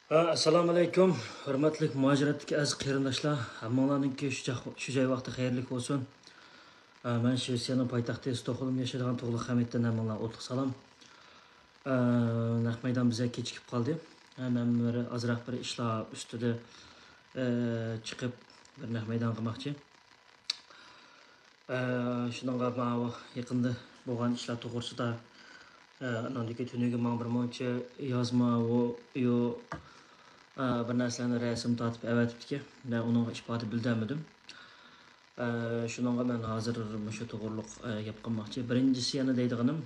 Assalomu alaykum, hurmatli muajiratdagi aziz qarindoshlar. Hammalarninki shu joy vaqti xayrli bo'lsin. Men Shvetsiyaning poytaxti Stokholm yashaydigan To'g'li Hamiddan hammalarga o'tliq salom. Naq maydon bizga kechikib qoldi. Men bir azroq bir ishlar ustida chiqib bir naq maydon qilmoqchi. Shuningga yaqinda bo'lgan ishlar to'g'risida nandiki tuniga men bir muncha yozma yo bir narsalarni rasm tortib avatibdiki, men uning isboti bildirmadim. Shuningga men hozir shu to'g'riliq gap qilmoqchi. Birinchisi yana deydiganim,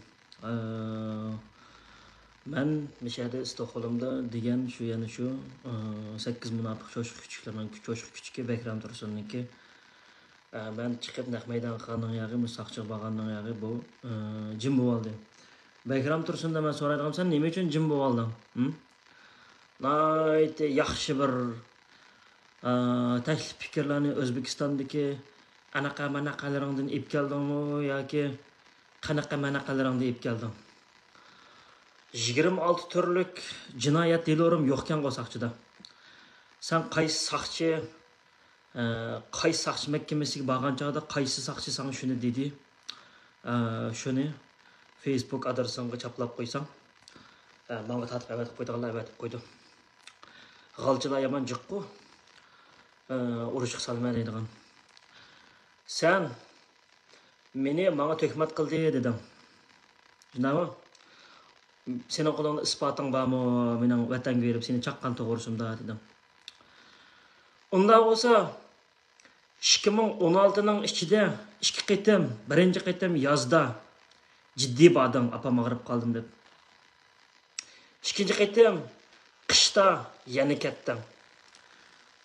men mishada Stokholmda degan shu yana shu 8 munofiq cho'shq kuchuklarning cho'shq kuchuki Bekram Tursunniki ben chiqib naq maydon qilganning yog'i, musaqchi bo'lganning yog'i bu jim bo'ldi. Bekram Tursundan men so'raydiganim, sen nima uchun jim bo'lding? Nayt yaxshi bir taklif fikrlarni O'zbekistondagi anaqa manaqalaringdan ib keldingmi yoki qanaqa manaqalaringdan ib kelding? 26 turlik jinoyat delorim yo'qkan qo'saqchida. Sen qaysi saqchi mahkamasiga borgan chog'da qaysi saqchi sana shuni dedi? Shuni Facebook adresingga chaplab qo'ysang, menga tatbiq avatib qo'ydiganlar avatib qo'ydi. G'alchilar yomon jiqqu, urushga solma deydigan. Sen menga tuhmat qildi dedim. Shundaymi? Sening qo'lingda isboting bormi? Mening vatanga berib seni chaqqan to'g'risimda dedim. Unda bo'lsa 2016ning ichida 2 qitim, birinchi qitim yozda jiddiy bordim, apam og'rib qoldim deb. Ikkinchi qitim qishda yana ketdim.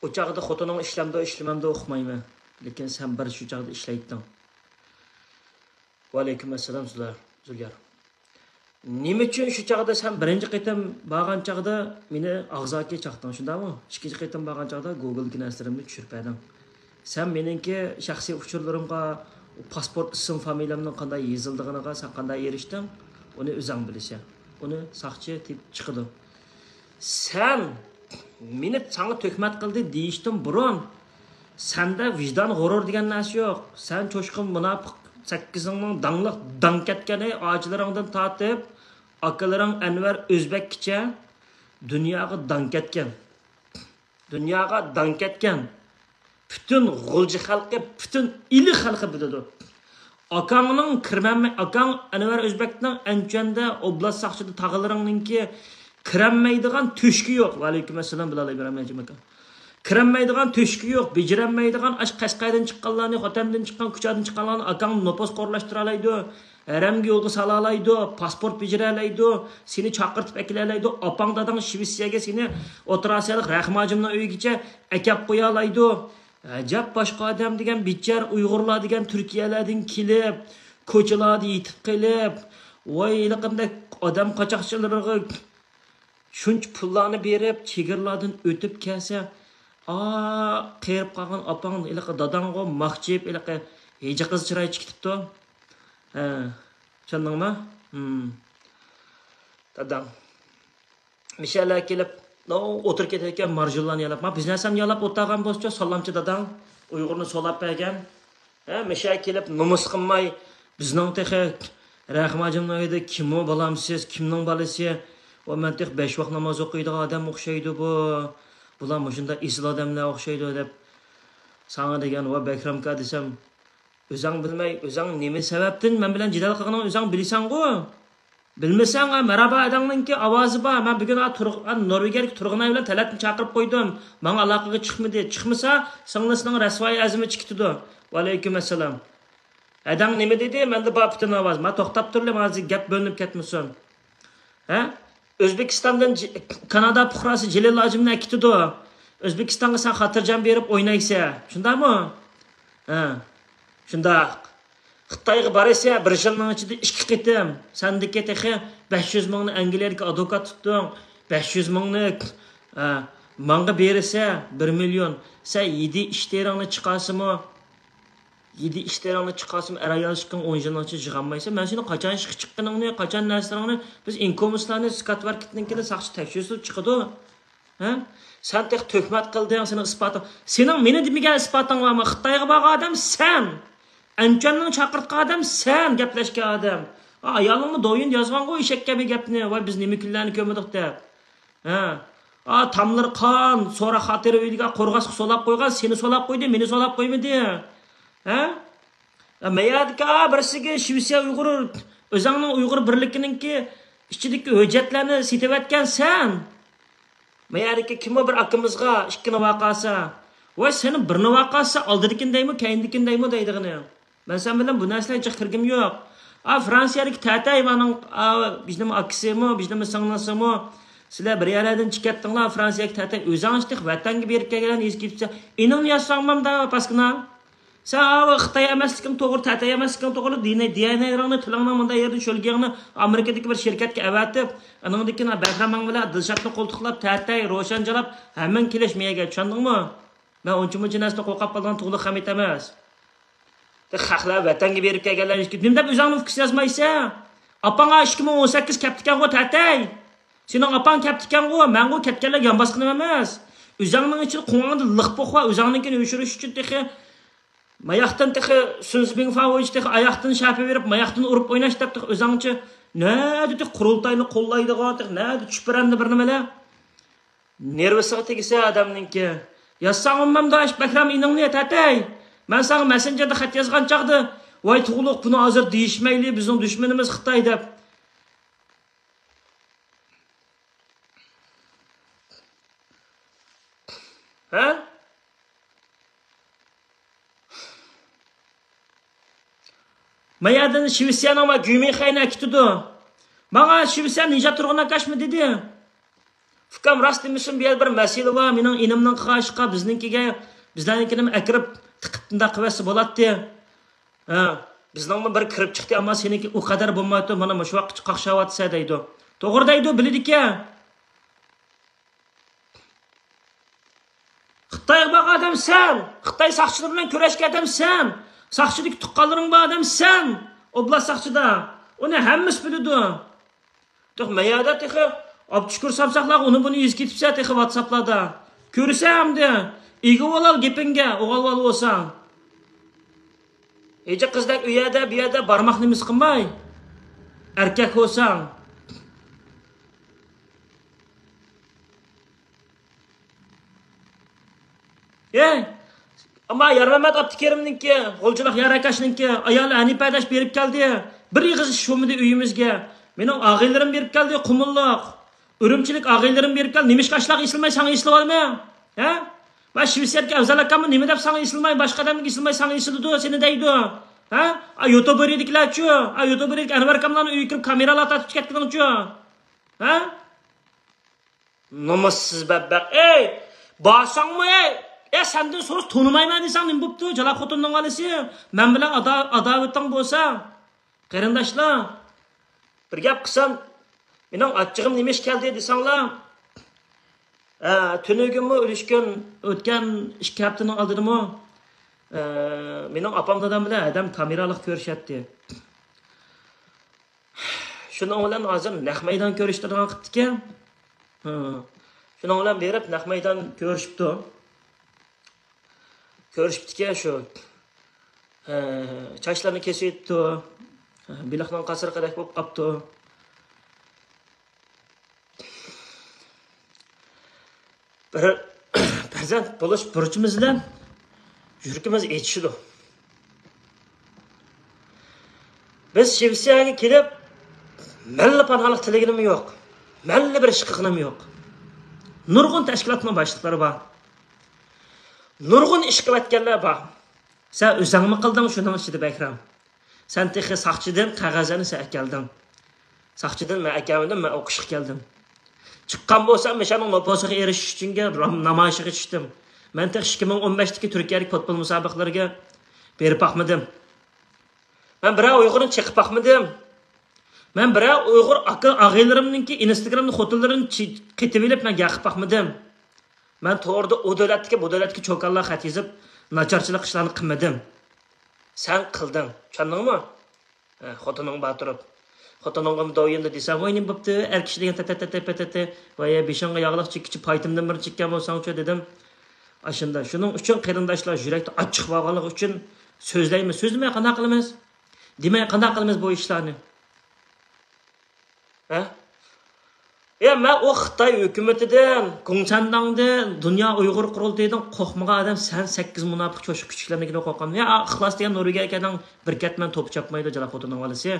O chaqda xotining ishlamamda o'qimayman, lekin sen bir shu chaqda ishlayding. Va alaykum assalom Zulgar. Nima uchun shu chaqda sen birinchi qitim borgan chaqda meni og'zaki chaqding, shundaymi? Ikkinchi qitim borgan chaqda Google narsalarni tushirpading. Sen meningki shaxsiy uchurlarimga pasport ism familiyamning qanday yozilganiga sen qanday erishding? Uni o'zing bilasan. Uni saqchi deb chiqdi. Sen meni sana tuhmat qildi deyishdan burun senda vijdon g'urur degan narsa yo'q. Sen cho'shqin munofiq 8ning dangliq dankatgani ojilaringdan tortib akalaring Anvar O'zbekkicha dunyoga dankatgan. Dunyoga dankatgan. Bütün g'ulji xalqi, bütün ili xalqi biladi. Akangning kirmanmay, akang Anvar O'zbekning Anchanda oblast saqchida tag'ilarininki kiranmaydigan to'shki yo'q. Va alaykum assalom Bilal Ibrohimjon aka. Kiranmaydigan to'shki yo'q, bejiranmaydigan Qashqaydan chiqqanlarni, Xotamdan chiqqan, Kuchadan chiqqanlarni akang nopos qo'rlashtira oladi, haramga yo'lga sala oladi, pasport bejira oladi, seni chaqirtib akilalaydi, opang dadang Shvetsiyaga seni o'tirasiyalik Rahmojimning uyigacha akab qo'ya oladi. Acab boshqa odam degan bichar Uyg'urlar degan Turkiyalardan kelib, ko'chalarda yetib qilib, voy qanday odam qochoqchilariga shuncha pullarni berib, chegirlardan o'tib kelsa, qerib qolgan opang, dadangga maqchib, heja qiz chiroy chiqibdi. Tushundingmi? Dadang. Mishalar kelib o'tirib ketayotgan marjullarni yalab, biz narsani yalab o'tirgan bo'lsa, salomchi dadang Uyg'urni solab bergan. Misha kelib nomus qilmay, bizning texe Rahmojimning uyida kimni bolamsiz, kimning bolasi, va men tex 5 vaqt namoz o'qiydigan odam o'xshaydi bu. Bular shunda islo odamlar o'xshaydi deb sana degan va Bekramka desam, o'zing bilmay, o'zing nima sababdan men bilan jidal qilganingni o'zing bilasan-ku. Bilmasang, merhaba adamninki ovozi bor. Men bugun Norvegiyalik turg'unay bilan talatni chaqirib qo'ydim. Menga aloqaga chiqmadi. Chiqmasa, singlisining rasvoy azmi chiqdi. Va alaykum assalom. Adam nima dedi? Menda bor butun ovoz. Men to'xtab turdim, hozir gap bo'linib ketmasin. O'zbekistondan Kanada fuqarosi Jalil Lojimni aytdi. O'zbekistonga sen xotirjam berib o'ynaysan. Shundaymi? Shunday. Xitoyga borasa, bir yilning ichida 2 qitim sendiki texi 500 mingni Angliyadagi advokat tutding, 500 mingni menga bersa 1 million. Sen 7 ishlaringni chiqarsimi? 7 ishlaringni chiqarsimi? Arayashqin 10 yilning ichida yig'olmaysan. Men seni qachon chiqqaningni, qachon narsalaringni biz inkomuslarni skatvarkitninkini saqchi tekshirib chiqadi. Ha? Sen tek töhmet qilding, sening isboting. Sening meni demagan isboting bormi? Xitoyga borgan odam sen. Anchonning chaqirtgan odam sen, gaplashgan odam. Ayolingni do'yin yozgan qo'y eshakka bir gapni. Voy biz nima kunlarni ko'rmadik deb. Ha. Tamlar qon, so'ra xotira uydiga qo'rg'as solab qo'ygan, seni solab qo'ydi, meni solab qo'ymadi. Ha? Mayadka birisiga Shvetsiya Uyg'ur o'zingning Uyg'ur birligininki ichidagi hujjatlarni setavatgan sen. Mayadka kim bir akimizga ikkini vaqasi. Voy seni birini vaqasi oldidikindaymi, keyindikindaymi deydigini. Men sen bilan bu narsaga hech kirgim yo'q. Fransiyalik tatay mening bizning akisimi, bizning singlisimi sizlar bir yerlardan chiqatdinglar Fransiyalik tatay o'zingizlik vatanga berib kelgan eskitsa, ening yasangmamda paskina. Sen Xitoy emasliging to'g'ri, tatay emasliging to'g'ri, DNA-ringni tilingni bunda yerdan sho'lgangni Amerikadagi bir shirkatga avatib, aningdikini Bahramang bilan Dilshatni qo'ltiqlab, tatay ro'shanjalab, hamman kelishmayaga tushundingmi? Men uncha-muncha narsa qo'rqib qolgan tug'liq ham emas. Xalqlar vatanga berib kelganlar eskit. Nima deb o'zingni fikr yozmaysan? Opangga 2018 kaptikan-ku tatay. Sening opang kaptikan-ku, men-ku ketganlar yonbosqini emas. O'zingning ichida qo'ng'ingda liq po'qva, o'zingnikini o'shirish uchun texi mayaqdan texi Sunzbing Favoich texi oyoqdan shapi berib, mayaqdan urib o'ynash deb texi o'zingcha nadi texi qurultayni qo'llaydigan texi nadi tushpiranni bir nimalar. Nervisiga tegsa odamninki. Yazsangmamda Bakram iningni tatay. Men sana Messenger'da xat yazgan chaqdi, voy tug'liq buni hozir deyishmayli, bizning dushmanimiz Xitoy deb. Ha? Mayadan Shvetsiyaning va Gyumixayni akitdi. Menga Shvetsiya necha turg'una kashmi dedi. Fikam rost demishin bu yer bir masala bor, mening inimning qashqa bizninkiga bizlarnikini akirib tiqitda qivasi bo'ladi. Ha, bizning bir kirib chiqdi, ammo seniki u qadar bo'lmaydi, mana shu vaqt qaqshavatsa deydi. To'g'ri deydi, bildik-a. Xitoyga bor odam sen, Xitoy saqchilar bilan kurashgan odam sen, saqchilik tuqqanlaring bor odam sen, oblast saqchida. Uni hammasi biladi. To'q mayada texi Abdushukur samsaqlar uni buni eskitibsa texi WhatsApplarda. Ko'rsamdi. Ega bo'lal gapingga, o'g'il bo'lsang. Eja qizlar uyada, bu yerda barmoqni misqinmay. Erkak bo'lsang. Ammo Yarmamat Abdukerimniki, G'ulchiloq Yarakashninki ayoli Hanipadash berib keldi. Bir yig'iz shumidi uyimizga. Mening og'aylarim berib keldi, Qumulloq. Urumchilik og'aylarim berib keldi. Nimishqashloq eslmay, sana eslab olma. Ha? Va Shvetsiyaga afzal akamni nima deb sana eslmay, boshqa odamga eslmay sana esladi, seni deydi. Ha? YouTuber'liklar-chu, YouTuber'lik Anvar akamlarni uyiga kirib kameralar tatib ketgan-chu. Ha? Nomussiz babbaq. Borsangmi? Senden so'z tonimayman desang nima bo'pti? Jala xotinning olisi. Men bilan adovating bo'lsa, qarindoshlar, bir gap qilsam, mening achchig'im nima ish keldi desanglar, tunugimni o'lishgan o'tgan 2 haftaning oldinmi mening opam dadam bilan adam kameralik ko'rishyapti. Shuning bilan hozir naq maydon ko'rishtirgan qildik-a. Shuning bilan berib naq maydon ko'rishibdi. Ko'rishibdi-ki shu. Chashlarni kesibdi. Biloqdan qasr qadaq bo'lib qopdi. Bir farzand bo'lish burchimiz bilan yuragimiz etishdi. Biz Shvetsiyaga kelib, malla panohlik tilaginim yo'q. Malla bir ish qilganim yo'q. Nurg'un tashkilotning boshliqlari bor. Nurg'un ish qilayotganlar bor. Sen o'zingmi qilding shuning ichida Bakram? Sen texi saqchidan qog'ozini sen akelding. Saqchidan men akamdan men o'qishga keldim. Chiqqan bo'lsam, o'shaning noposiga erishish uchun namoyishga chiqdim. Men tex 2015dagi Turkiyalik futbol musobaqalariga berib baqmadim. Men biror Uyg'urni chiqib baqmadim. Men biror Uyg'ur aka-og'aylarimningki Instagramda xotinlarini qetib olib men yaqib baqmadim. Men to'g'rida o davlatga, bu davlatga cho'kanlar xat yozib, nacharchilik ishlarni qilmadim. Sen qilding, tushundingmi? Xotining bor turib. Xotinimga doyinda desam, "Voy, nim bo'pti? Er kishi degan ta va ya beshonga yog'liq chekkichi paytimdan bir chekkan bo'lsang-chi" dedim. Ashunda shuning uchun qarindoshlar yurakda ochiq bo'lganligi uchun so'zlaymiz. So'zlamay qanday qilamiz? Demay qanday qilamiz bu ishlarni? Ha? Ya men o Xitoy hukumatidan, Kongsandangdan, Dunyo Uyg'ur qurultayidan qo'rqmagan odam sen 8 munofiq cho'shiq kuchlarnikidan qo'rqaman. Ya ixlos degan Nuriga akaning bir ketman to'p chapmaydi jala xotining valisi.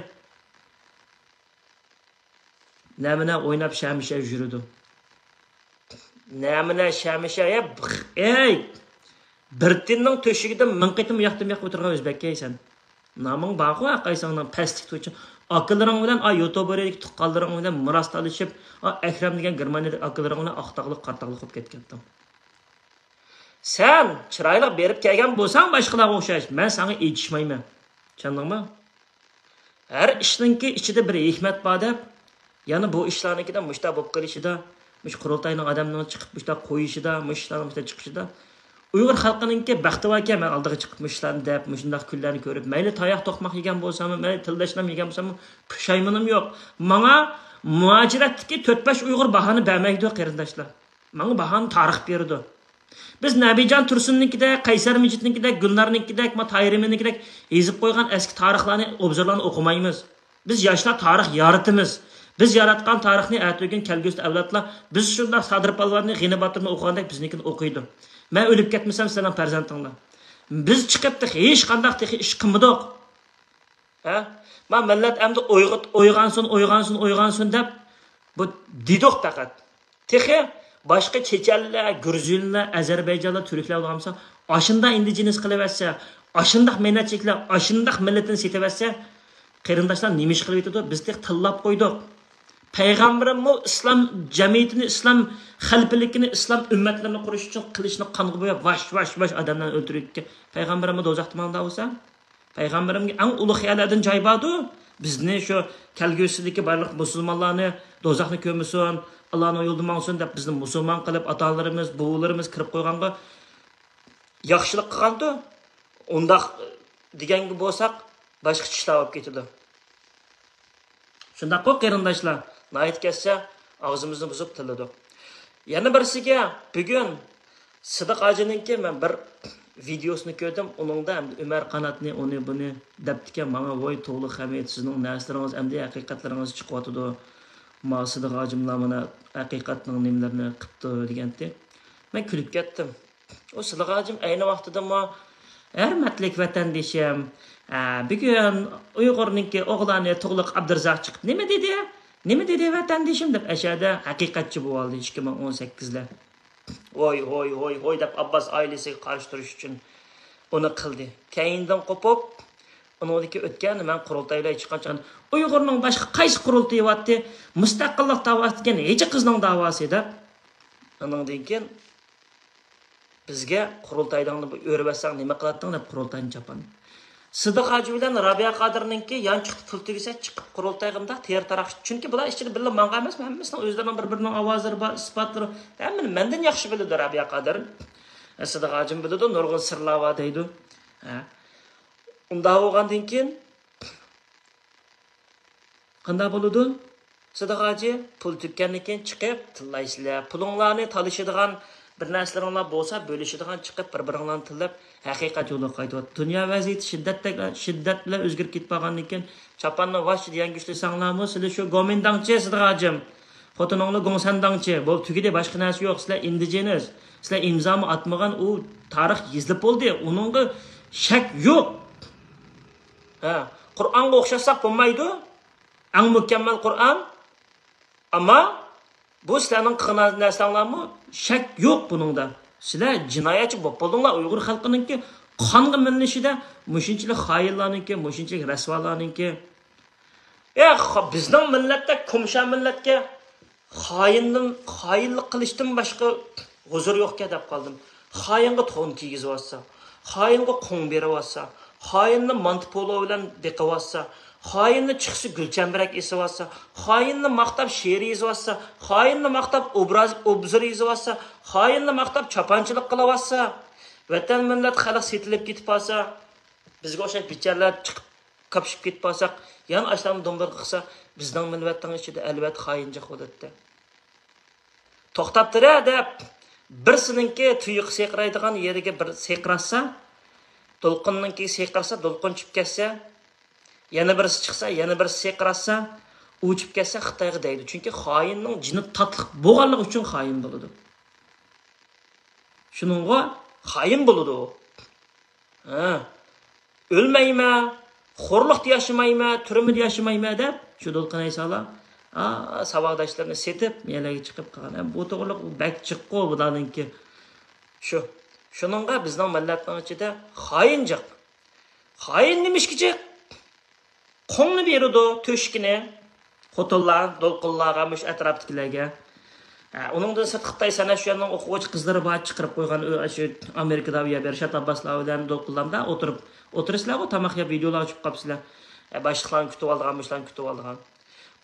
Namina o'ynab shamisha yuridi. Namina shamisha ya ey Birtinning to'shigidan ming qitim yoqdim yoqib o'tirgan o'zbekkaysan. Naming baqo aqaysangdan pastlik uchun akılarım bilan YouTube'dagi tuqqanlarim bilan miros talishib, Akram degan Germaniyada akılarım bilan aqtaqliq qartaqliq bo'lib ketgandim. Sen chiroyli berib kelgan bo'lsang boshqalarga o'xshash, men senga aytishmayman. Tushundingmi? Har ishninki ichida bir hikmat bor deb, yana bu ishlarnikida mushta bo'lib qilishida, mush qurultayning odamning chiqib mushta qo'yishida, mushlarning mushta chiqishida Uyg'ur xalqininki baxtivoka men oldiga chiqib mushlarni deb, mushundaq kunlarni ko'rib, mayli tayoq to'qmoq yegan bo'lsam, mayli tildashlam yegan bo'lsam, pushaymonim yo'q. Menga muajiratdagi 4-5 Uyg'ur bahoni bermaydi qarindoshlar. Menga bahoni tarix berdi. Biz Nabijon Tursunnikidek, Qaysar Mijitnikidek, Gulnarnikidek, Tayriminikidek yezib qo'ygan eski tarixlarni, obzorlarni o'qimaymiz. Biz yoshlar tarix yaratamiz. Biz yaratgan tarixni atugin kelgusi avlodlar biz shunday Sadir Palvonning G'inibatini o'qigandek biznikini o'qiydi. Men o'lib ketmasam sening farzandinglar. Biz chiqibdi hech qanday ish qilmadik. Ha? Men millat endi o'yg'ansin deb bu didoq faqat. Texi boshqa chechanlar, gurjinlar, Ozarbayjonlar, turklar bo'lmasa, oshunda indigenes qilaversa, oshundaq menatchiklar, oshundaq millatini setaversa, qarindoshlar nima ish qilib yetadi? Biz tek tillab qo'ydik. Payg'ambarimiz islom jamiyatini, islom xalqligini, islom ummatlarini qurish uchun qilishni qonga bo'yab vash odamlarni o'ldiribdi. Payg'ambarimiz do'zaxda manda bo'lsa, payg'ambarimga eng ulug' xiyollardan joy bordi. Bizni shu kelgusidagi barliq musulmonlarni do'zaxni ko'msin, Allohning yo'lida mangsin deb bizni musulmon qilib ota-onalarimiz, buvilarimiz kirib qo'yganga yaxshilik qilgandi. Undaq deganga bo'lsak, boshqa ishlar olib ketadi. Shunda qo'y qarindoshlar, nayt ketsa og'zimizni buzib tilladik. Yana birisiga bugun Sidiq Hojininki men bir videosini ko'rdim. Uningda Umar Qanotni uni buni debdiki, menga voy to'g'ri Hamid sizning narslaringiz endi haqiqatlaringiz chiqyotdi. Ma Sidiq Hojimlar mana haqiqatning nimlarini qilibdi degandi. Men kulib ketdim. O Sidiq Hojim ayni vaqtida hurmatlik vatandishim, bugun Uyg'urninki o'g'lani Tug'liq Abdurazzoq chiqib nima dedi? Nima dedi vatandishim deb ashada haqiqatchi bo'ldi 2018lar. Voy deb Abbas oilasiga qarshi turish uchun uni qildi. Keyindan qo'pib, uningdagi o'tgan men qurultaylar chiqqan Uyg'urning boshqa qaysi qurultayi vatdi? Mustaqillik da'vosi degan hech qizning da'vosi deb. Uningdan keyin bizga qurultaydangni o'rbatsang nima qilading deb qurultayni chapan. Sidiq Hoji bilan Rabiya Qodirninki yan chiqib pul tegsa chiqib qurultayg'imda ter taraq. Chunki bular ichida birga manga emas, hammasining o'zlarining bir-birining ovozlari bor, isbotlari. Hammani mendan yaxshi biladi Rabiya Qodir. Sidiq Hojim biladi, nurg'un sirlar bor deydi. Unda bo'lgandan keyin qanday bo'ladi? Sidiq Hoji pul tükkandan keyin chiqib tillaysizlar. Pulinglarni talishadigan bir narsalar bo'lsa bo'lishadigan chiqib bir-biringlarni tillab haqiqat yo'lga qaytyapti. Dunyo vaziyati shiddat bilan o'zgarib ketgandan keyin chapanni vash degan kuchli sanglarmi? Sizlar shu gomendangchi Sidiq Hojim. Xotininglar gongsandangchi. Bu tugida boshqa narsa yo'q. Sizlar indigenes. Sizlar imzomi atmagan u tarix yozilib bo'ldi. Uningga shak yo'q. Qur'onga o'xshasak bo'lmaydi. Eng mukammal Qur'on. Ammo bu sizlarning qilgan narsalarmi? Shak yo'q buningda. Sizlar jinoyatchi bo'lib qoldinglar Uyg'ur xalqininki qonga minishida, mushunchalik xoinlarninki, mushunchalik rasvolarninki. Bizning millatda kumsha millatga xoinlik qilishdan boshqa huzur yo'qka deb qoldim. Xoinga to'n kiygizib olsa, xoinga qon berib olsa, xoinni mantipolo bilan beqib olsa, xoinni chiqsa gulchambarak esib olsa, xoinni maqtab she'r yozib olsa, xoinni maqtab obzor yozib olsa, xoinni maqtab chapanchilik qilib olsa, vatan millat xalq setilib ketib olsa, bizga o'sha bichalar chiqib kapışıp ketip alsak, yani aşlarını dombur qıqsa, bizden millettin içinde elbet xayinjaq bo'ladi. To'xtatdir deb birsininki tuyuq seqraydigan yeriga bir seqrasa, to'lqinninki seqrasa, to'lqin chib ketsa, yana birisi chiqsa, yana birisi seqrasa, uchib ketsa Xitoyga deydi. Chunki xoinning jini tatliq bo'lganligi uchun xoin bo'ladi. Shuningga xoin bo'ladi u. Ölmeyme, xorluqda yaşamayma, türmede yaşamayma deb shu to'lqin aysalar, savaqdaşlarını setib, melaga chiqib qolgan. Bu to'g'riliq bak chiqqo bularninki. Shuningga bizning millatning ichida xoinjiq. Xoin nimishkichi? Qo'ngni beradi, to'shkini, xotinlar, to'lqinlarga, mush atrofdagilarga. Onundan sırt Xitay sana şu yandan o'quvchi qizlari bor chiqarib qo'ygan shu Amerikada Bershat Abbaslar bilan to'lqinlarda o'tirishlar, tamoq yeb videolar ochib qolibsizlar. Boshliqlarni kutib olgan, mushlarni kutib olgan.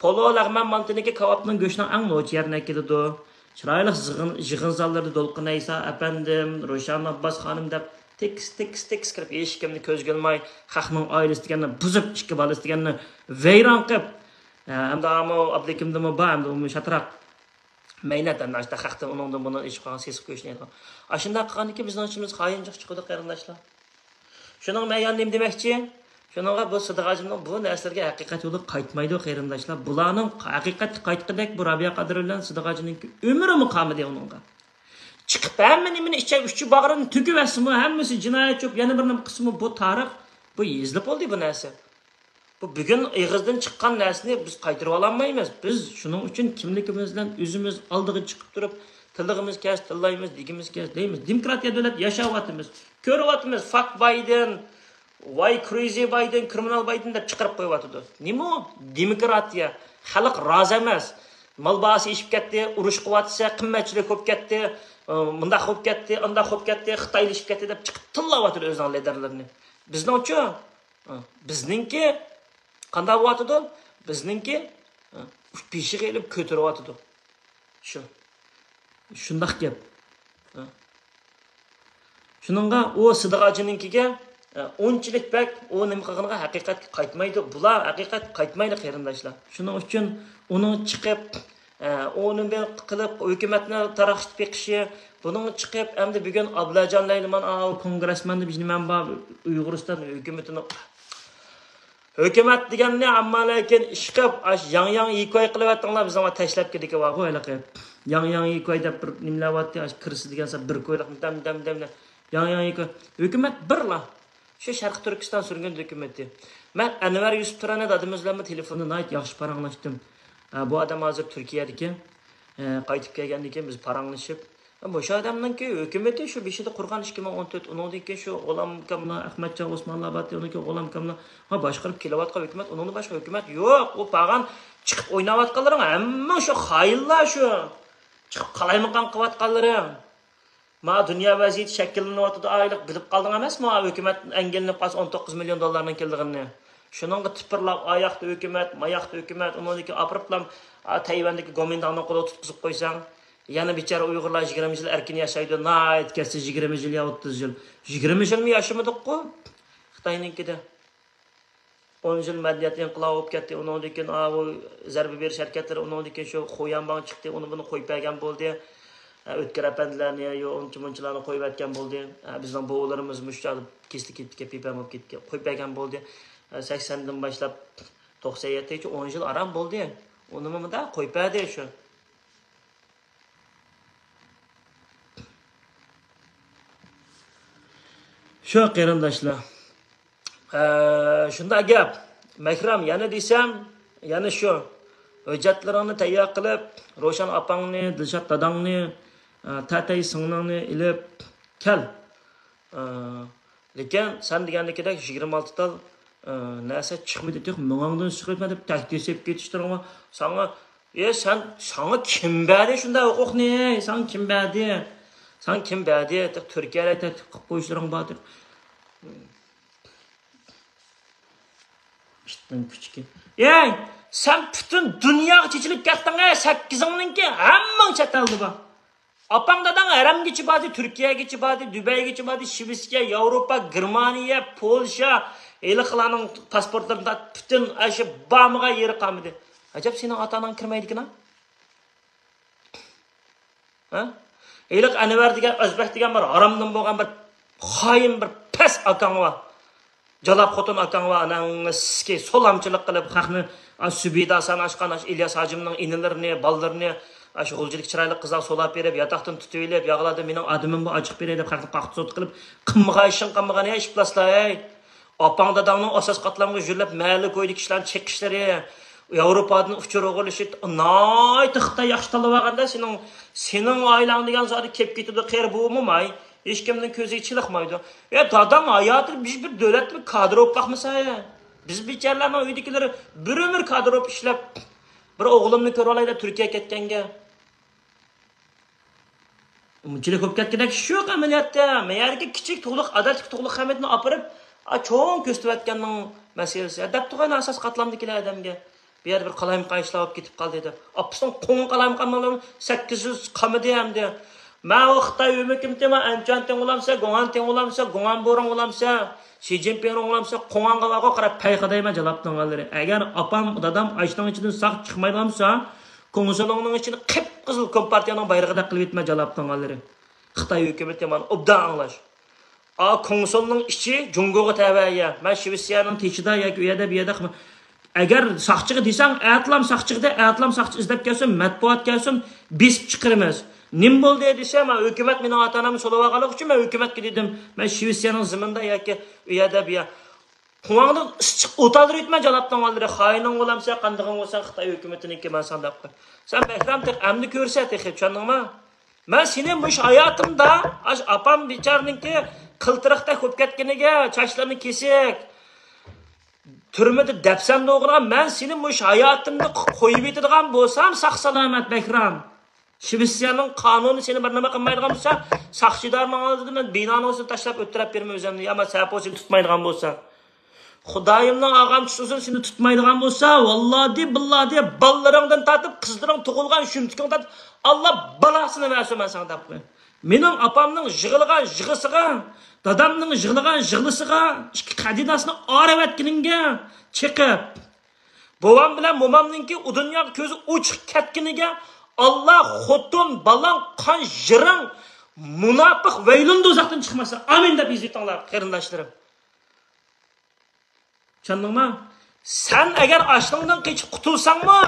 Polo lag'man Montenegro kebabning go'shtining eng no'ch yerine keladi. Chiroyli yig'in zallarda to'lqin Aysa apandim, Ro'shan Abbas xonim deb tekis kirib eshikimni ko'zga ilmay, xalqning oilasi deganni buzib, ikki bolasi deganni vayron qilib, hamda Abdikimdimi bor, hamda shatraq Meynatdan ashta xalqdan uningdan buni ish qilgan sesib ko'yishni. Ashunda qilganiki bizning ishimiz xoinjiq chiqdi qarindoshlar. Shuning men nima demoqchi? Shuningga bu Sidiqajimning bu narsalarga haqiqat yo'li qaytmaydi qarindoshlar. Bularning haqiqat qaytqidek bu Rabiya Qadrullah Sidiqajining umri muqomida uningga. Chiqib hamma ichga uchi bag'rini tugib asmi, hammasi jinoyat cho'p, yana bir nima qismi bu tarix, bu yezilib oldi bu narsa. Bu bugün ig'izdan chiqqan narsani biz qaytarib olmaymiz. Biz shuning uchun kimligimizdan o'zimiz oldiga chiqib turib, tilligimiz kes, tillaymiz, digimiz kes deymiz. Demokratiya davlat yashayapmiz. Ko'ryapmiz, fuck Biden, why crazy Biden, criminal Biden deb chiqarib qo'yapti. Nima? Demokratiya. Xalq rozi emas. Malbasi ishib ketdi, urush qilyapsa, qimmatchilik ko'p ketdi, bunda ko'p ketdi, unda ko'p ketdi, Xitoylashib ketdi deb chiqib tillayapti o'zining liderlarini. Bizningchi, bizningki qanday bo'lyapti? Bizningki peshiga elib ko'taryapti. Shundaq gap. Shuningga o Sidiqajininkiga o'nchilik bak o nima qilganiga haqiqat qaytmaydi. Bular haqiqat qaytmaydi qarindoshlar. Shuning uchun uni chiqib onu ben qilib hukumatni taraqishib beqishi, buning chiqib endi bugun Ablajon Layliman kongressmanni bizman bor Uyg'uriston hukumatini hukumat deganni ammo lekin ishqib yang ikoy qilyaptinglar bizga tashlab ketdik va qo'ylar qilib. Yang ikoy deb bir nimlayapti, kirsi degansa bir qo'yliq dam yang ikoy. Hukumat birla. Shu Sharq Turkiston surgun hukumati. Men Anvar Yusuf Turanni dadimizlarni telefondan ayt yaxshi paranglashdim. Bu adam hozir Turkiyadagi qaytib kelgandan keyin biz paranglashib, bu shu odamninki hukumati shu 5-da qurgan 2014, undan keyin shu G'olam Kamla, Ahmadjon Osmonlobodni, uniki G'olam Kamla boshqarib kelayotgan hukumat, undan boshqa hukumat yo'q. U pagan chiqib o'ynayotganlaring hamma shu xayillar shu. Chiqib qalaymiqan qilayotganlaring. Ma dunyo vaziyati shakllanyapti, oylik bilib qolding emasmi? Hukumat engelinib qolsa 19 million dollardan kelganini. Shuningga tipirlab oyoqda hukumat, mayoqda hukumat, uniki apriblam Tayvandagi Gomindanning qo'liga tutqizib qo'ysang, yana bechara Uyg'urlar 20 yil erkin yashaydi. Nayt kelsa 20 yil yo 30 yil. 20 yilmi yashamadik-ku? Xitoyninkida 10 yil madaniyat inqilobi bo'lib ketdi. Undan keyin o zarba berish harakatlari, undan keyin shu qo'yanbang chiqdi, uni buni qo'yib bergan bo'ldi. O'tkir apandilarni yo uncha-munchalarni qo'yib aytgan bo'ldi. Bizning bo'g'larimiz mushta kesdi-ketdi, pepam bo'lib ketdi. Qo'yib bergan bo'ldi. 80dan boshlab 97gacha 10 yil aram bo'ldi. Uni nimada qo'yib berdi shu. Shu qarindoshlar. Shunda gap. Makram yana desam, yana shu hujjatlarini tayyor qilib, Ro'shan opangni, Dilshod dadangni, Tatay singlingni ilib kel. Lekin sen deganlikdek 26 tal narsa chiqmaydi deb mingdan chiqmaydi deb taklif ketishtiringmi? Sana kim berdi shunday huquqni? Sen kim berdi? Sen kim berdi? Turkiyada taklif qilib qo'yishlaring bor deb. İşte küçük. Sen bütün dünya çeçilip kettin 8'inninki hamman chet aldı bu. Apam dadan Aram geçibadi, Türkiye geçibadi, Dubai geçibadi, Şiviske, Avrupa, Germaniya, Polşa, Eliqlarning pasportlarında bütün aşı bamıga yeri qalmadı. Acaba senin ata-anan kirmaydi ha? Ha? Eliq Anvar degan Özbek degan bir haramdan bo'lgan bir xoin bir pes akang var. Jalab xotin akang var anangizga solamchilik qilib xalqni Sübida san ashqan İlyas Hacimning inilarini, ballarini shu g'uljilik chiroyli qizlar solab berib, yataqdan tutib elib, yog'ladi mening adimim bu ochiq beray deb xalqni qaqti sot qilib, qimg'an ya ishplaslar. Opang dadangning asos qatlamga jurlab mahalla ko'ydi kishilarning chiqishlari, Yevropadan uchirib olishi, noyt Xitoy yaxshi talab olganda sening oilang degan zoti kelib ketadi, xayr bo'lmay, hech kimning ko'ziga chiliqmaydi. Ya dadam hayoti biz bir davlatni kadr bo'lib baxmasa ya. Biz bechalarning uydagilar bir umr kadr bo'lib ishlab, bir o'g'limni ko'ra olayda Turkiyaga ketganga. Unchalik ko'p ketgandek shu amaliyotda, mayarga kichik to'liq adallik to'liq hamidni opirib, cho'ng ko'rsatayotganning masalasi. Adab tug'an asos qatlamdikilar odamga. Bu yer bir qalayim qayishlab ketib qoldi deb. Appisning qo'ng qalayim qamalarim 800 qamidi hamda. Ma Xitoy hukumati ma Anjan teng olamsa, Go'an teng olamsa, Go'an bo'ron olamsa, Xi Jinping olamsa, qo'ng'angalarga qarab payqadayman jalobdan oladi. Agar opam dadam ashning ichidan saq chiqmaydigansa, konsolingning ichini qip-qizil kompartiyaning bayrog'ida qilib etma jalobdan oladi. Xitoy hukumati man obdan anglash. Konsolning ichi Jungoga tavaya. Men Shvetsiyaning techida yoki u yerda bu yerda agar saqchiga desang, atlam saqchi izlab kelsin, matbuot kelsin, besib chiqiramiz. Nim bo'ldi desam, hukumat meni ota-onamni solib olganlik uchun men hukumatga dedim. Men Shvetsiyaning ziminda yoki u yerda bu Quvangni issiq o'taldir etma jalobdan oldi. Xoining bo'lamsa, qandig'ing bo'lsa Xitoy hukumatiniki men sandaq qil. Sen Behram tek amni ko'rsat, tushundingmi? Men seni mush hayotimda opam bechorningki qiltiriqda ko'p ketganiga, chachlarini kesik turmada dapsamda o'g'irgan men seni mush hayotimni qo'yib etadigan bo'lsam, saq salomat Behram. Shvetsiyaning qonuni seni bir nima qilmaydigan bo'lsa, saqchidarning oldida men binoni o'zini tashlab o'tirib bermay o'zimni, ama saposini tutmaydigan bo'lsa, Xudoyimning og'am tushsin seni tutmaydigan bo'lsa, vallahi billahi ballaringdan tatib qizlaring tug'ilgan shumtikdan tatib Allah balasini bersin men senga deb qo'y. Mening opamning yig'ilgan yig'isiga, dadamning yig'ilgan yig'lisiga ikki qadinasini oravatkiningga chiqib, bovam bilan momamningki u dunyo ko'zi ochiq ketganiga Allah xotun balang qon jiring munofiq vaylun do'zaxdan chiqmasa amin deb izlanglar qarindoshlarim. Tushundingmi? Sen agar ashlingdan qechib qutulsangmi,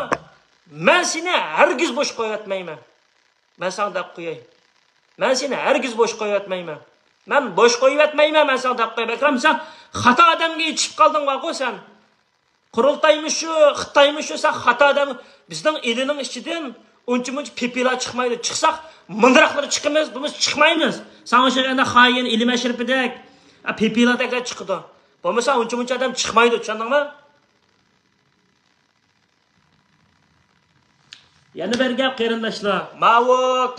men seni hargiz bo'sh qo'yatmayman. Men senga deb qo'yay. Men seni hargiz bo'sh qo'yatmayman. Men bo'sh qo'yatmayman, men senga deb qo'yay. Bakram sen xato odamga yetishib qolding-ku sen. Qurultaymi shu, Xitoymi shu, sen xato odam bizning elining ichidan uncha-muncha pepilar chiqmaydi. Chiqsaq, mindiroqlar chiqamiz, biz chiqmaymiz. Sen o'shanda xoin ilm ashrifidek, pepilardaklar chiqdi. Bo'lmasa uncha-muncha odam chiqmaydi, tushundingmi? Yana bir gap qarindoshlar. Mavuk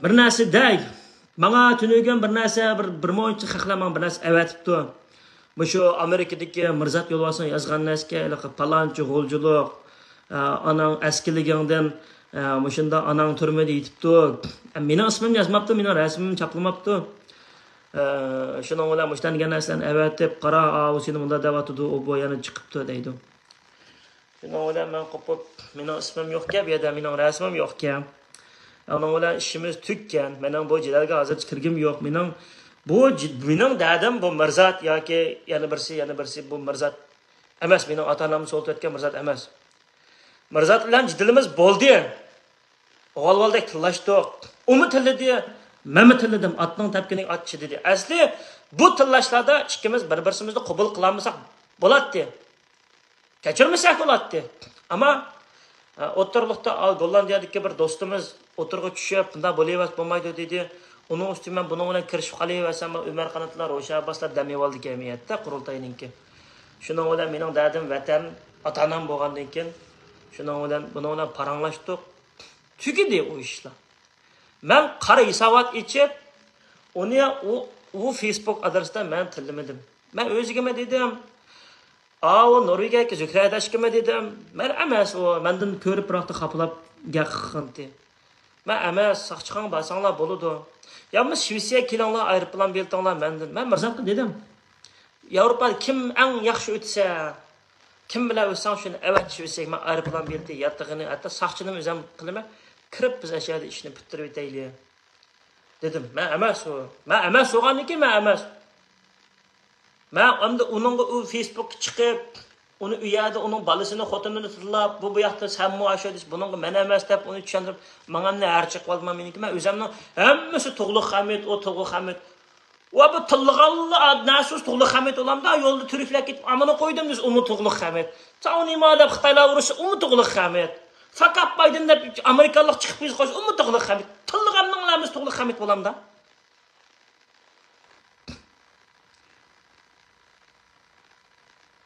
bir narsa day. Menga tunugan bir narsa, bir mo'ncha xaqlaman bir narsa avatibdi. Bu shu Amerikadagi Mirzat Yo'lvosin yozgan narsaga, palonchi g'oljilik, anang askiligingdan mushunda anang turmada yetibdi. Mening ismim yozmabdi, mening rasmimni chaplamabdi. Shuning bilan mushdan degan narsalarni avatib, qara, u seni bunda davatudi, u bu yana chiqibdi deydi. Shuning bilan men qopib, mening ismim yo'q-ku, bu yerda mening rasmim yo'q-ku. Onun bilan ishimiz tuggan. Mening bu jidalga hozir kirgim yo'q. Mening dadim bu Mirzat yoki yana birisi bu Mirzat emas. Mening ota-onam so'lib o'tgan Mirzat emas. Mirzat bilan jidalimiz bo'ldi. O'g'il-o'g'ildek tillashdik. Umi tilladi, meni tilladim, otning tapkining otchi dedi. Asli bu tillashlarda ikkimiz bir-birimizni qabul qilamisak bo'ladi. Kechirmasak bo'ladi. Ammo o'tirliqda Gollandiyadagi bir do'stimiz o'tirg'i tushib, bunda bo'layvas bo'lmaydi dedi. Uning ustidan buning bilan kirishib qolayversam, Umar Qanotlar, Ro'sha Abboslar damib oldi jamiyatda qurultayninki. Shuning bilan mening dadim vatan, ota-onam bo'lgandan keyin shuning bilan buning bilan paranglashdik. Tugidi u ishlar. Men qara hisobot ichib, u Facebook adresidan men tildimadim. Men o'zigime dedim, o Norvegiyaga Zukrayadashkimi dedim. Men emas, u mendan ko'rib biroqda xapilab gaqindi. Men emas, saqchiqan basanglar bo'ladi. Ya men Shvetsiya kelinglar, aeroplan beltinglar mendan. Men Mirzatga dedim. Yevropada kim eng yaxshi o'tsa, kim bilan o'tsang shuni avatishsak, men aeroplan belti yattig'ini, hatto saqchinim o'zim qilaman. Kirib biz ashada ishni bitirib o'taylik. Dedim. Men emas so'g'anniki, men emas. Men endi uningga u Facebookga chiqib, uni uyada uning bolasini, xotinini tillab, bu yoqda sanmo asho deb, buningga men emas deb uni tushuntirib, menga harchiq qoldim meniki. Men o'zimning hammasi Tug'luq Hamid, o Tug'luq Hamid. Va bu tillag'alla nasus Tug'luq Hamid olamda yo'lda turiflab ketib, amini qo'ydim biz uni Tug'luq Hamid. Sauni nima deb Xitoylar urushi uni Tug'luq Hamid. Fakat Biden deb Amerikalık chiqib biz qo'sh uni Tug'luq Hamid. Tillag'amning Tug'luq Hamid olamda.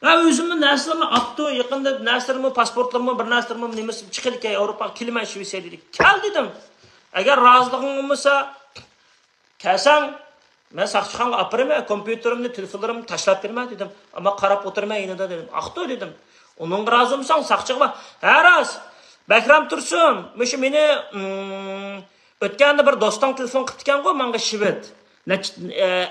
Ha o'zimni narsalarimni apto yaqinda narsalarimi, pasportlarimni, bir narsalarimni nimasi chiqilgan Yevropaga kelmay Shvetsiya dedik. Kel dedim. Agar roziliging bo'lmasa, kelsang, men saqchixonga olib beraman, kompyuterimni, telefonlarimni tashlab berma dedim. Ammo qarab o'tirmay yanida dedim. Aqto dedim. Uning rozi bo'lsang saqchiga, "Ha, rost. Bakram Tursun, mushu meni o'tganda bir do'stim telefon qilgan-ku, menga shved.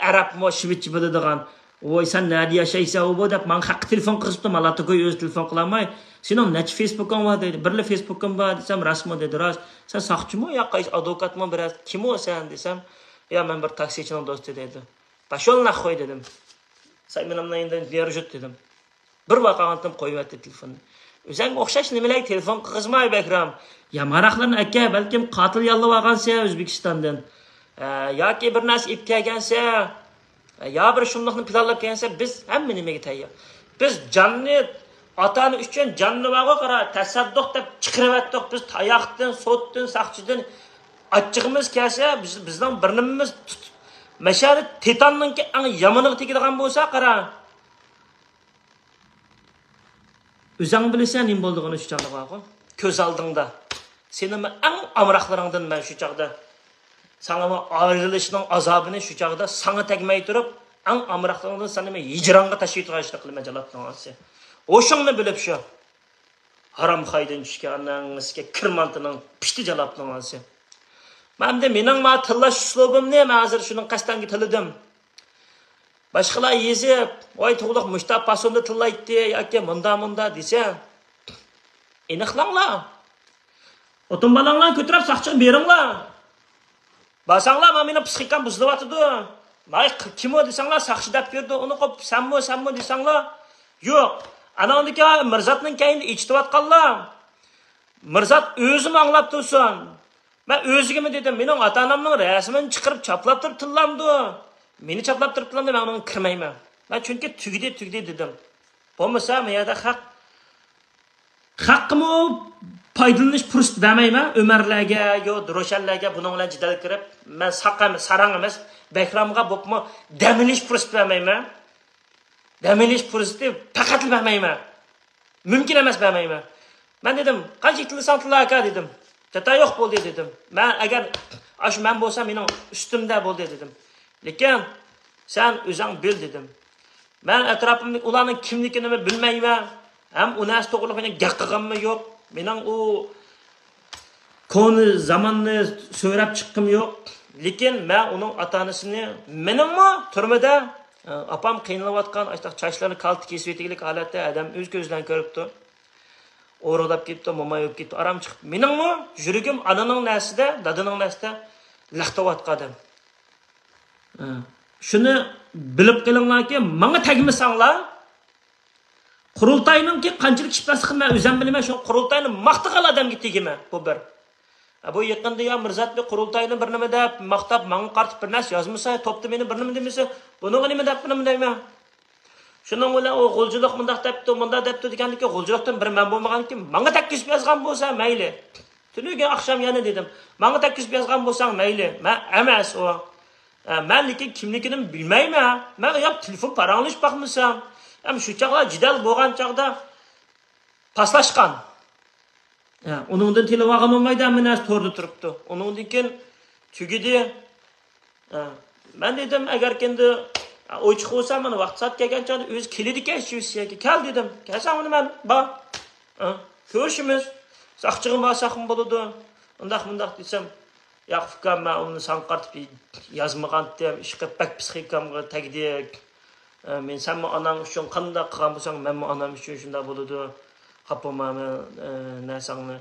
Arabmi, shvedchi biladigan. Voy sen nerede yaşaysan o bu deb men haqq telefon qilibdim, Alato'ga o'z telefon qilamay. Sening necha Facebook'ing bor dedi. Birla Facebook'im bor desam, rasmi dedi. Rost. Sen saqchimi yoki advokatmi biraz? Kim o sen desam, ya men bir taksichining do'sti dedi. Pashol naxoy dedim. Sen menimdan endi держит dedim. Bir vaqoatim qo'yibdi telefonni. O'zing o'xshash nimalar telefon qilg'izmay Bakram. Ya maraqlarni aka, balkim qotil yollab olgansa O'zbekistondan. Yoki bir narsa ip kelgansa, ya bir shundoqni planlab kelsa biz hamma nimaga tayyor. Biz jonni otani uchun jannivaga qara tasadduq deb chiqirib biz tayoqdan, sotdan, saqchidan achchig'imiz kelsa bizdan birnimiz mashari titanninki eng yomoniga tegadigan bo'lsa qara. O'zing bilasan nim bo'ldig'ini shu chog'da qo'y. Ko'z oldingda. Sening eng amroqlaringdan men shu chog'da sana ayrılışının azabını şu çağda sana tegmey durup en amraklığından sana hicranga taşıyıp turuşta kılma calatdan alsa. Oşunla bilip şu haram haydın düşkanın, kırmantının pişti calatdan alsa. Ben de mening ma tillash uslubim ne? Men hozir shuni qasddan tilidim. Boshqalar yezib, "Voy to'g'liq mushtaq pasonda tillaydi yoki munda desa, aniqlanglar. O'tin balanglar ko'tarib saqchiga beringlar. Basanglar meni psixikam buzilyapti. May kim o desanglar saqchi deb berdi. Uni qo'yib sanmo desanglar, yo'q. Anandiki Mirzatning kayinda echitayotganlar. Mirzat o'zim anglab tursin. Men o'zigimi dedim, mening ota-onamning rasmini chiqarib chaplab turib tillamdi. Meni chaplab turib tillamdi, men uni kirmayman. Men chunki tugdi dedim. Bo'lmasa men yerda haqqimni foydalanish fursat bermayman. Umarlarga yo Roshanlarga buning bilan jidal kirib, men sarang emas, Bakramga bo'pmi damilish fursat bermayman. Damilish fursati faqat bermayman. Mumkin emas bermayman. Men dedim, qancha tilsan tilla aka dedim. Tata yo'q bo'ldi dedim. Men agar ash men bo'lsam mening ustimda bo'ldi dedim. Lekin sen o'zing bil dedim. Men atrofimda ularning kimligini bilmayman. Ham unas to'g'riligini gap qilganmi yo'q. Mening u koni zamanni so'rab chiqqim yo'q. Lekin men uning ota-onasini meningmi turmada opam qiynalayotgan, aytaq chachlarini kalti kesib etiklik holatda adam o'z ko'zidan ko'ribdi. O'rg'lab ketdi, mo'mayib ketdi, aram chiqib. Meningmi yuragim onaning narsida, dadaning narsida laqtayotgandim. Shuni bilib qilinglarki, menga tegmasanglar, qurultayninki qanchalik ishpasi men o'zim bilaman, shu qurultayni maqtagan odamga tegiman bu bir. Bu yaqinda ya Mirzat bir qurultayni bir nima deb maqtab, menga qartib bir narsa yozmasa, topdi meni bir nima demasa, buni nima deb nima deyman. Shuning bilan o g'uljilik mundaq debdi deganlikka g'uljilikdan bir men bo'lmaganki, menga taklif yozgan bo'lsa mayli. Tunuga oqsham yana dedim. Menga taklif yozgan bo'lsang mayli. Men emas o. Men lekin kimligini bilmayman. Men yo telefon paranglish baxmisam, ham shu chaqlar jidal bo'lgan chaqda paslashgan. Uningdan telefon olmaydi, men as to'rda turibdi. Uningdan keyin tugidi. Men dedim, agar kendi o'chiq bo'lsa, mana vaqt soat kelgancha o'zi keladi-ku Shvetsiyaga. Kel dedim. Kelsam uni men bor. Ko'rishimiz. Saqchig'im bo'lsa ham bo'ladi. Undaq desam, Yo'q, ukam, men uni sanqartib yozmagandim. Ish qilib bak psixikamga tegdik. Men senmi onang uchun qanday qilgan bo'lsang, menmi onam uchun shunday bo'ladi. Qapolmayman narsangni,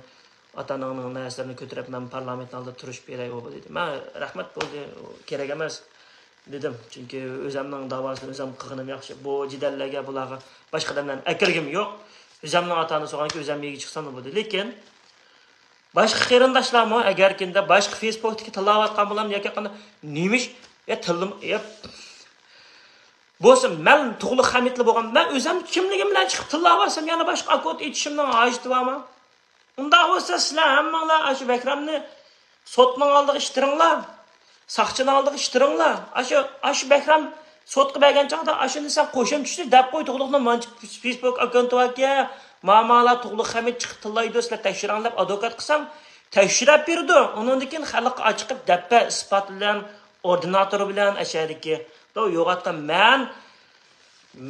ota-onangning narslarini ko'tarib, men parlament oldida turish beray dedi. Men rahmat bo'ldi, kerak emas dedim. Chunki o'zimning davosini o'zim qilganim yaxshi. Bu jidallarga bularga boshqalardan akirgim yo'q. O'zimning ota-onam so'g'anki o'zim yegi chiqsam bo'ldi. Lekin başqa qarindoshlarmi agarkinda boshqa Facebookdagi tilovat qilgan bo'lam yoki qanday nemish tilim bo'lsin, men tug'liq Hamidli bo'lgan, men o'zim kimligim bilan chiqib tillavalsam yana boshqa akot etishimdan hojati bormi? Unda bo'lsa sizlar hammanglar shu Bakramni sotning oldiga ishtiringlar. Saqchining oldiga ishtiringlar. Shu Bakram sotga bergan chog'da shuni sen qo'shimcha deb qo'y tug'liqni manchi Facebook akkauntiga mamalar tug'liq Hamid chiqib tillaydi, sizlar tekshiranglar advokat qilsam tekshirib berdi. Undan keyin xalqqa chiqib dabba isbot bilan ordinator bilan ashadiki yo'qotgan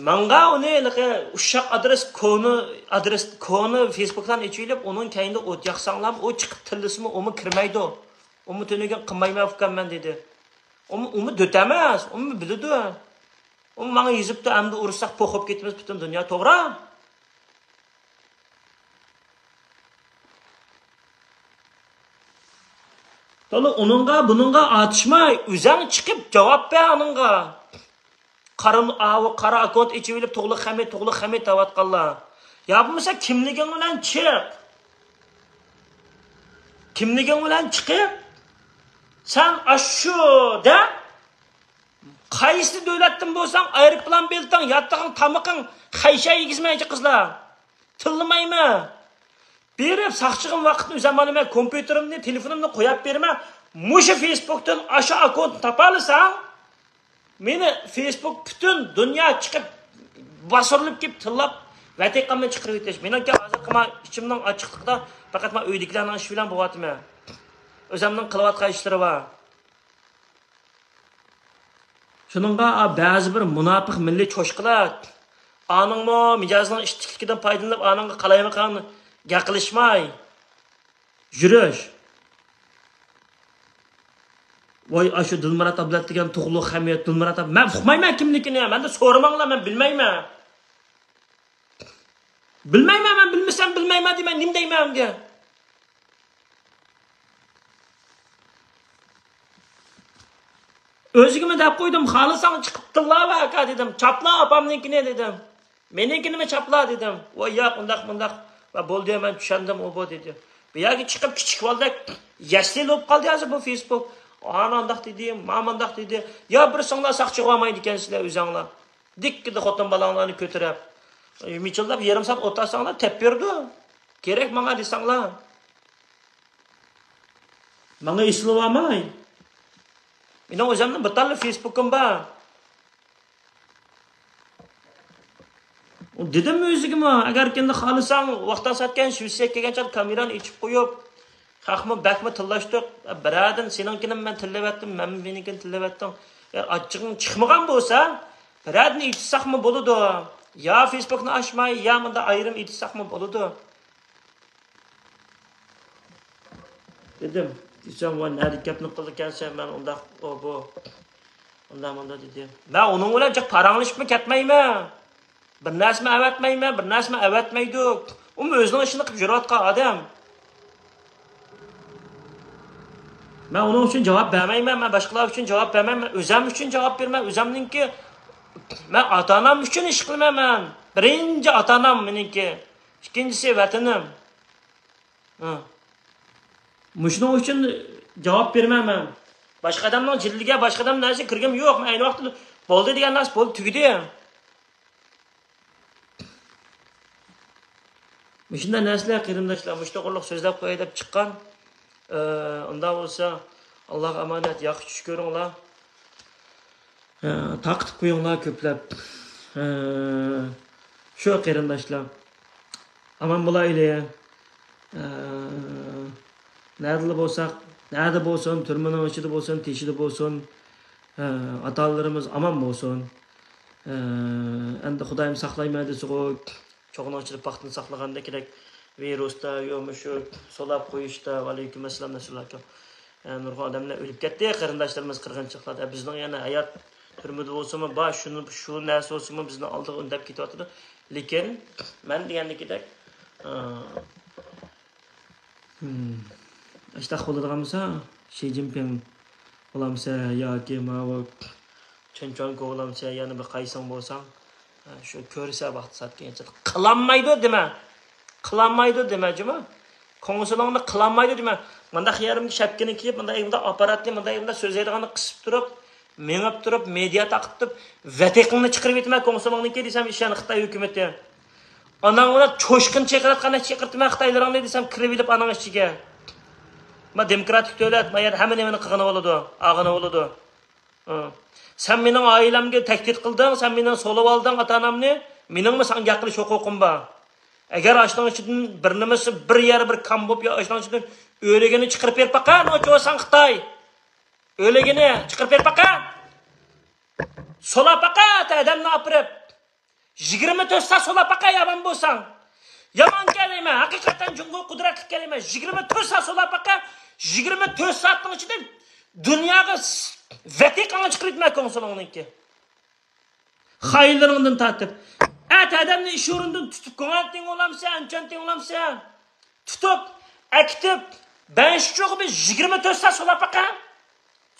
manga uni uşaq adres konu Facebook'tan içilip onun kayında o't yaqsanglam o chiqib tillisimi umi kirmaydi. Umi tuniga qilmayman ukanman dedi. Umi dötemas, umi biladi. Umi manga yezibdi, endi urusak po'qib ketimiz butun dunyo, to'g'ri? To'g'ri, bununga atışmay, o'zing chiqib javob ber onunga. Qara akont ichib olib tug'liq Hamid davatqanlar. Ya bo'lmasa kimliging bilan chiq. Kimliging bilan chiqib sen ashuda qaysi davlatdan bo'lsang, aeroplan beltang, yattaqing, tamoqing qaysha yegizmaychi qizlar. Tilmaymi? Berib saqchig'im vaqtni o'zamanima kompyuterimni, telefonimni qo'yib berma. Musha Facebookdan asha akont topalasan, meni Facebook butun dunyo chiqib bosilib kelib tillab vatiqamni chiqarib o'tish. Meniki hozir qilma ichimning ochiqlikda faqat men uydagilarning ishi bilan bo'lyapman. O'zimning qilayotgan ishlarim bor. Shuningga ba'zi bir munofiq milliy cho'shqilar aningmi mijozning ishtikligidan foydalanib aningga qalaymiqan gaqilishmay yurish. Voy ashu Dilmurat ablat degan tug'liq Hamid Dilmurat ab. Men uqmayman kimligini, menda so'ramanglar, men bilmayman. Men bilmasam bilmayman deyman, nim deyman unga. O'zigimi deb qo'ydim, xohlasang chiqib tillava aka dedim. Chapla opamnikini dedim. Meninkini chapla dedim. Voy yo'q, undaq va bo'ldi, men tushundim u bu dedi. Bu yerga chiqib kichik boldak yashil bo'lib qoldi hozir bu Facebook. Anandaq dedi, mamandaq dedi. Ya bir singlar saqchi olmaydi ekansizlar o'zinglar. Dikkida xotin balanglarni ko'tarib, michildab yarim soat o'tirsanglar tep berdi. Kerak menga desanglar. Menga eslab olmay. Mening o'zimning bir talla Facebookim bor. Dedim o'zigimi, agar kendi xohlasang vaqtdan satgan Shvetsiyaga kelgancha kamerani ichib qo'yib Xaqmi bakmi tillashdiq. Biradin seninkini men tillavatdim, men meninkini tillavatdim. Achchig'ing chiqmagan bo'lsa, biradin ichsaqmi bo'ladi. Ya Facebookni ochmay, ya bunda ayrim ichsaqmi bo'ladi. Dedim, desam va nari gapni qilgansan, men unda bu unda dedi. Men uning bilan jiq paranglashib ketmayman. Bir narsani avatmayman, bir narsani avatmaydik. U o'zining ishini qilib yurayotgan odam. Ben onun için cevap vermeyim, ben başkaları için cevap vermem, özüm için cevap vermem, özümninki ben atanam için iş kılmam ben. Birinci atanam benimki, ikincisi vatanım. Muşunun için cevap vermem ben. Başka adamdan cildiga, başka adam neresi kırgım yok. Ben aynı vakti boldu diyen nasıl boldu tügüdü. Muşunda nesler kırımdaşlar, muşta kolluk sözler koyup çıkan. Onda olsa Allah emanet yaxshi tush ko'ringlar. Taqtib qo'yinglar ko'plab. Shu qarindoshlar. Aman bo'laylik. Nerede bo'lsin, turmaning ichida bo'lsin, teshida bo'lsin, ota-onalarimiz aman bo'lsin. Endi Xudoyim saqlaymaydi desa, cho'g'ini ochib paxtini saqlaganda kerak. Virusda yo'qmi shu solab qo'yishda alaykum assalom nashularga. nurg'un odamlar o'lib ketdi, qarindoshlarimiz qirg'inchiliklarda. Bizning yana hayot turmida bo'lsa-mu, shu narsa bo'lsa-mu bizni oldiga undab ketyapti. Lekin men degandekidek işte qo'llanganmisa, Xi Jinping olamsa yoki Mao Chunchon olamsa, yana bir qaysing bo'lsang, shu ko'rsa vaqt satgancha qilolmaydi demajimi? Ko'ngsilingni qilolmaydi dema. Menda xayarimga shapkini kiyib, menda apparatni, menda so'zlaydiganni qisib turib, mengib turib, media taqib turib, vatiqingni chiqarib etma ko'ngsilingni desam, ishani Xitoy hukumati. Onang uni cho'shqin chaqirayotganini chaqirtma Xitoylarni desam, kirib olib aning ichiga. Ma demokratik davlat, ma yer hamma nimani qilgani bo'ladi, ag'ini bo'ladi. Sen mening oilamga tahdid qilding, sen mening solib olding ota-onamni, meningmi senga aqlish huquqim bor. Agar ashning ichidan bir nimasi bir yer bir kam bo'lib yo ashning ichidan o'ligini chiqarib ber paqan, o'chosan Xitoy. O'ligini chiqarib ber paqan. Sola paqat adamni opirib 24 soat sola paqat yaman bo'lsang. Yaman kelima, haqiqatan jungo qudratli kelima. 24 soat sola paqat 24 soatning ichida dunyoga Vatiqanga chiqirib ko'ngsilingni. Xayirlaringdan tatib. Adamni ish o'rnidan tutib ko'nganting olamsa, anchanting olamsa, tutib, akitib, banshcho'g'i 24 soat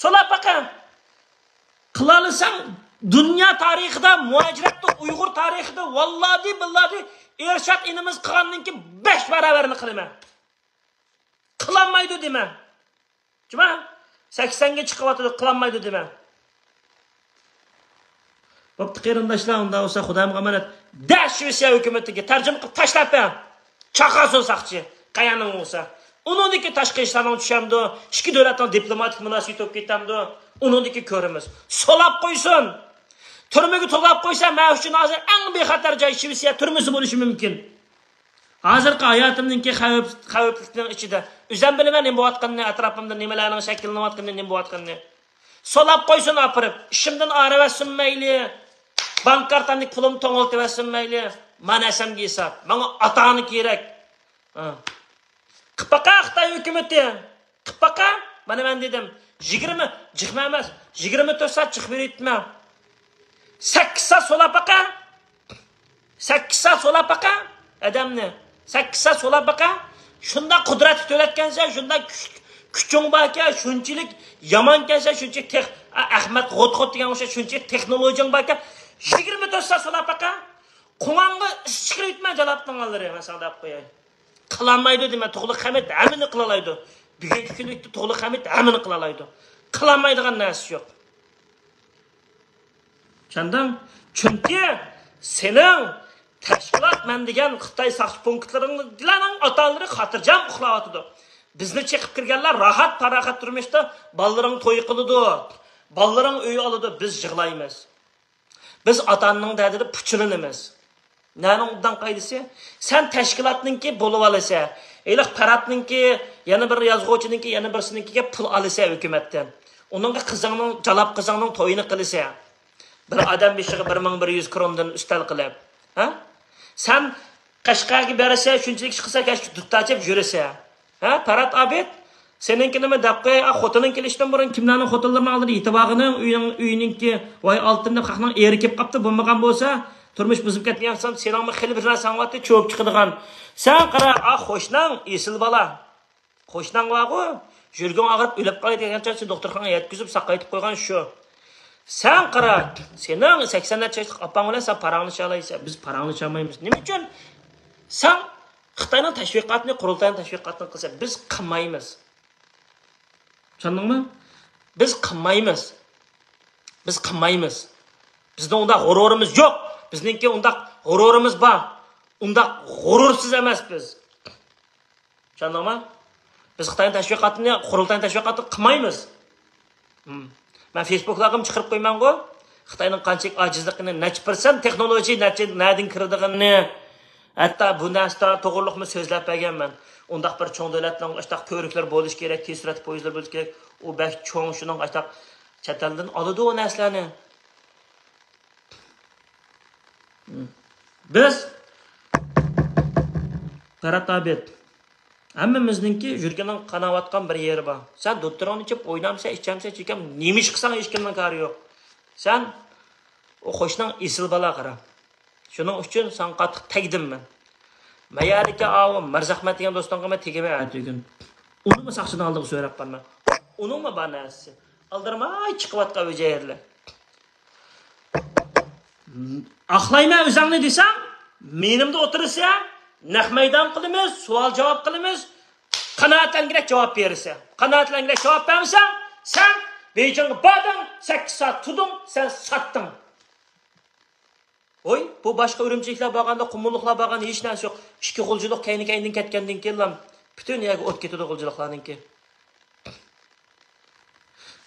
solapaqa. Qilalasang dunyo tarixida, muajiratda, Uyg'ur tarixida vallahi billahi Ershad inimiz qilgandan keyin 5 barobarini qilaman. Qilolmaydi dema. Juma 80 ga chiqyapti, qilolmaydi dema. Bo'pti qarindoshlar, unda bo'lsa Xudoyimga amonat. Dash Rossiya hukumatiga tarjima qilib tashlab ber. Chaqasin saqchi, qayaning bo'lsa. Uningdagi tashqi ishlarning tushamdi, ikki davlatning diplomatik munosabat bo'lib ketamdi. Uningdagi ko'rimiz. Solab qo'ysin. Turmaga to'lab qo'ysa, men uchun hozir eng bexatar joy Rossiya turmasi bo'lishi mumkin. Hozirgi hayotimning xavflilikning ichida o'zim bilaman nima bo'layotganini, atrofimda nimalarning shakllanayotganini, nima bo'layotganini. Solab qo'ysin opirib, ishimdan aravatsin mayli. Bank kartamni pulim to'ng'iltib mayli. Mana asamga hisob. Menga ota-ona kerak. Qippaqa Xitoy hukumati. Qippaqa, mana men dedim, 20 emas, 24 soat chiqib berayotma. 8 soat solapaqa. 8 soat solapaqa odamni. 8 soat solapaqa. Shunda qudrat to'latgansa, shunda kuching borka, shunchalik yomon kelsa, shunchalik Ahmad G'otxot degan o'sha shunchalik texnologiyang borka, 24 soat solapaqa. Quvonga ish chiqarib etma jaloblanganlari, masalan deb qo'yay. Qilolmaydi dema, Tug'liq Hamid hamini qilalaydi. Bugungi kunlikda Tug'liq Hamid hamini qilalaydi. Qilolmaydigan narsa yo'q. Tushunding? Chunki sening tashkilot men degan Xitoy saqchi punktlaringning ota-onalari xotirjam uxlayotdi. Bizni chiqib kirganlar rahat parahat turmishda ballarining to'y qiladi. Ballarining uy oladi, biz yig'laymiz. Biz ota-onaning dardida puchilinamiz. Na'ning undan qaydisi? Sen tashkilotninki bo'lib olasa, eliq paratninki, yana bir yozg'uvchininki, yana birsininkiga pul olsa hukumatdan. Uningga qizingning, jalab qizingning to'yini qilsa, bir odam beshiga 1100 krondan ustal qilib, ha? Sen Qashqarga berasa, shunchalik qilsa, duttachib yurasa, ha? Parat abid seninki nima deb qo'y, xotining kelishdan burun kimlarning xotinlarini oldi, yetibog'ining, uyininki, voy oltinni haqning eri kelib qopti, bo'lmagan bo'lsa, turmush buzib ketgansan, seningmi xil bir narsan vaqti cho'p chiqadigan. Sen qara, qo'shnang esil bola. Qo'shnang vaqo, yurgan og'rib o'lib qoldi degancha doktorxonaga yetkazib saqaytib qo'ygan shu. Sen qara, sening 80 yoshlik opang bilan sen parangni chalaysan, biz parangni chamaymiz. Nima uchun? Sen Xitoyning tashviqotini, qurultayning tashviqotini qilsa, biz qilmaymiz. Tushundingmi? Biz qilmaymiz. Biz qilmaymiz. Bizning unda g'ururimiz yo'q. Bizningki unda g'ururimiz bor. Unda g'urursiz emas biz. Tushundingmi? Biz Xitoyning tashviqotini, qurultayning tashviqotini qilmaymiz. Men Facebook'dagim chiqarib qo'yman-ku. Xitoyning qanchalik ojizligini, necha % texnologiya nadin kiradiganini, hatto bu narsa to'g'riliqmi so'zlab berganman. Undaq bir cho'ng davlatning ashtaq ko'riklar bo'lish kerak, tez surat poyezdlar bo'lish kerak. U bak cho'ng shuning ashtaq chataldan oladi o narsalarni. Biz Paratabet Hammamizningki yurganing qanavatgan bir yeri bor. Sen doktorni ichib o'ynamsa, ichamsa, chekam, nemish qilsang hech kimning kari yo'q. Sen o qo'shning isil bala qara. Shuning uchun sen qattiq tegdim men. Mayarika avu Mirzahmat degan do'stimga men tegimay aytgan. Uni saqchidan oldiga so'rab qolman. Uningmi banasi? Aldirmay chiqyapti o'jerlar. Aqlayman o'zingni desam, menimda o'tirsa, naq maydon qilamiz, savol javob qilamiz. Qanoatlangirak javob bersa. Qanoatlangirak javob bersan, sen Beijingga bording, 8 soat tuding, sen satding. Oy, bu boshqa urumchiliklar bo'lganda, qumulliqlar bo'lganda hech narsa yo'q. Ikki qo'lchilik kayni-kayndan ketgandan keyin butun yerga o't ketadi qo'lchiliklarningki.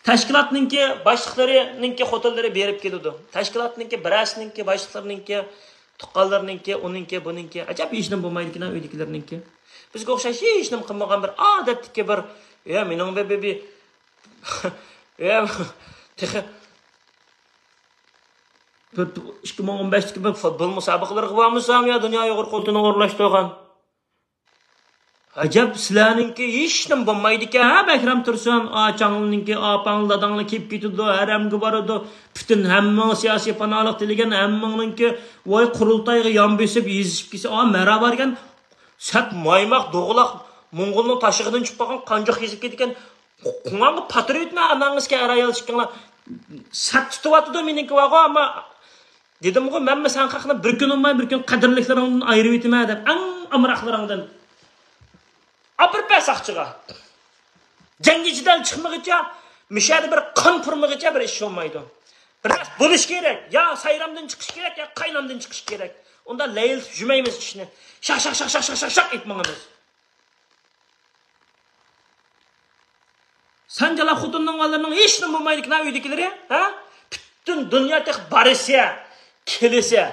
Tashkilotningki boshliqlarininki xotinlari berib keladi. Tashkilotningki birasininki boshliqlarininki, tuqqanlarninki, uninki, buninki ajab hech nima bo'lmaydi-ku uydagilarninki. Bizga o'xshash hech nima qilmagan bir odatdagi bir mening bebi texi 2015'deki bir futbol musobaqalariga bormasam ya dunyo yo'g'ir qo'ltini o'rlashtirgan. Ajab sizlarninki hech nima bo'lmaydi-ku, ha Bakram Tursun, Changlninki, Apang dadanglar kelib ketdi, haramga boradi. Butun hamma siyosiy panolik tilgan hammaninki voy qurultayga yon besib yezishib kelsa, merhaba degan sat maymoq doğuloq Mo'ng'ulning tashig'idan chiqib qolgan qanjoq yezib ketgan. Qunga patriotni anangizga arayal chiqqanlar. Sat tutyapti meniki vago, ammo dedim-ku, men sen haqni bir kun olmay bir kun qadrliklaringdan ayirib etma deb, amroqlaringdan. Apır pesaqchiga. Jangichidan chiqmagicha, mishadi bir qon purmagicha bir ish olmaydi. Biraz bo'lish kerak. Ya sayramdan chiqish kerak, ya qaynamdan chiqish kerak. Unda layl jumaymiz ishni. Shaq etmangimiz. Sanjala xutunning olarning hech nima bo'lmaydi-ku uydagilar, ha? Butun dunyo tek barisiya, kelisa.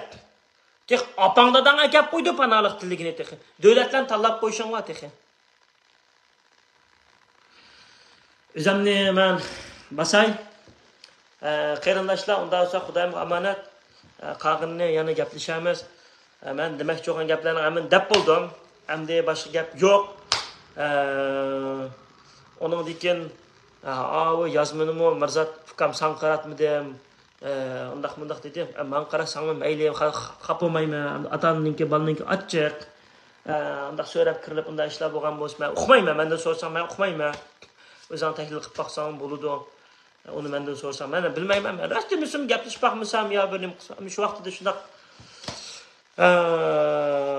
Tek apangdadan akab qo'ydi panolik tilligini tek. Davlatlar tanlab qo'yishinglar tek. O'zimni men basay. Qarindoshlar, unda olsa Xudoyim omonat. Qag'inni yana gaplashamiz. Men demoqchi bo'lgan gaplarni hamma deb bo'ldim. Endi boshqa gap yo'q. Onun dikin yazmanımı Mirzat Fukam sanqaratmadım. Undaq dedim. Men qarasam mayli xapamayman. Atamninki balninki achchiq. Undaq so'rab kirib unda ishlar bo'lgan bo'lsa, men uqmayman. Mendan so'rasam men uqmayman. O'zing tahlil qilib baqsam bo'ladi. Uni mendan so'rasam men bilmayman. Men rastimisim gaplashib baqmasam yo bir nima qilsam shu vaqtida shundaq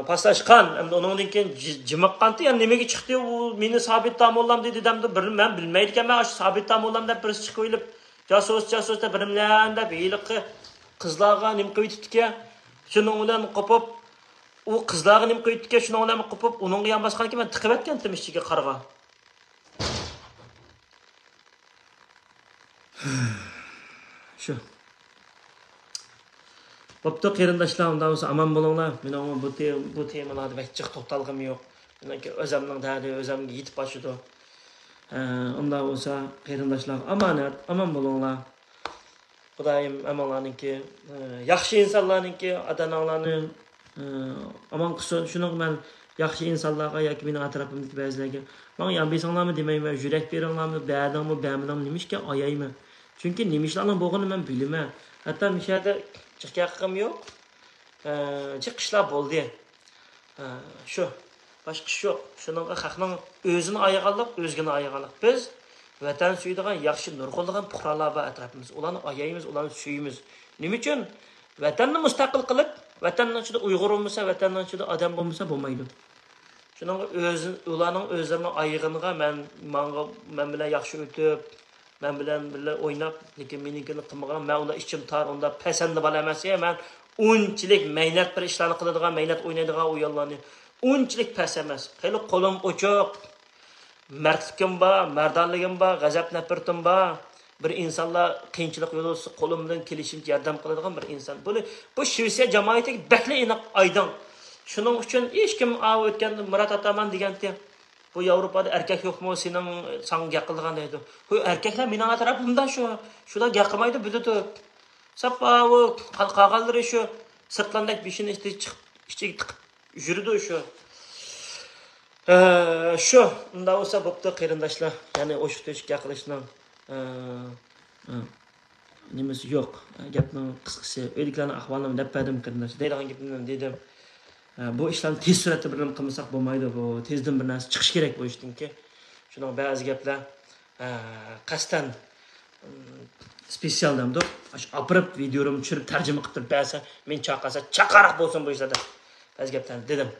paslashgan. Endi undan keyin jimiqqanti, yani nimaga chiqdi u meni Sabit Tamollam dedi demdi. Men bilmaydi ekanman, shu Sabit Tamollam deb birisi chiqib o'ylab jasos deb birimlan deb yiliqi qizlarga nima qilib ketdi. Shuning bilan qopib u qizlarga nima qilib ketdi, shuning bilan qopib uningga ham bosqanki men tiqib aytgandim ishchiga qarg'a. Shu Boptu qarindoshlar, undan bo'lsa aman bo'linglar. Mening bu temalarda vaqtchiq to'xtalg'im yo'q. Meniki o'zimning dadi o'zimga yetib boshidi. Undan bo'lsa qarindoshlar aman bo'linglar. Xudoyim amonlarniki, yaxshi insonlarniki, ota-onalarni aman qilsin. Shuning men yaxshi insonlarga yoki mening atrofimdagi ba'zilarga men yambesanglarmi demayman, yurak beringlarmi, ba'dingmi, nimishga oyayman. Chunki nimishlarning bo'lganini men bilaman. Hatto mishada chiqyaqim yo'q. Chiqishlar bo'ldi. Shu. Boshqa ish yo'q. Shuning haqning o'zini ayag'anliq, o'zgini ayag'anliq. Biz vatan suydigan yaxshi nurg'unligan fuqarolar va atrofimiz. Ularni ayaymiz, ularni suyimiz. Nima uchun? Vatanni mustaqil qilib, vatanning ichida Uyg'ur bo'lmasa, vatanning ichida odam bo'lmasa bo'lmaydi. Shuning ularning o'zlarining ayig'iniga men bilan yaxshi o'tib, men bilan birga o'ynab, lekin menikini qilmagan, men unda ichim tar, unda pasanda bo'la emas, men unchilik mehnat bir ishlarni qiladigan, mehnat o'ynaydigan u yollarni unchilik pas emas. Xeyli qo'lim ochiq, mardligim bor, mardonligim bor, g'azab nafratim bor. Bir insonlar qiyinchilik yo'lida qo'limdan kelishimcha yordam qiladigan bir inson. Bu Shvetsiya jamoatiga bakli aniq aydin. Shuning uchun hech kim o'tganda Murat Ataman deganda bu Yevropada erkak yo'qmi sening sanga gaqilgan deydi. Bu erkaklar mening atrofimdan shular gaqilmaydi biladi. Sappa u qalqaqalari shu sirtlandek beshini chiqib ichiga tiqib yurdi shu. Shu, unda bo'lsa bo'pti qarindoshlar. Ya'ni o'shiq-to'shiq gapirishning nimasi yo'q. Gapning qisqasi, o'yliklarning ahvolini deb berdim qarindosh. Deydigan gapimni dedim. Bu ishlarni tez suratda bilan qilmasak bo'lmaydi. Bu tezdan bir narsa chiqish kerak bu ishdanki. Shuning ba'zi gaplar qasdan spesial demdi. Shu opirib videolarni tushirib tarjima qilib turib bersa, men chaqasa chaqaroq bo'lsin bu ishlarda. Ba'zi gaplarni dedim.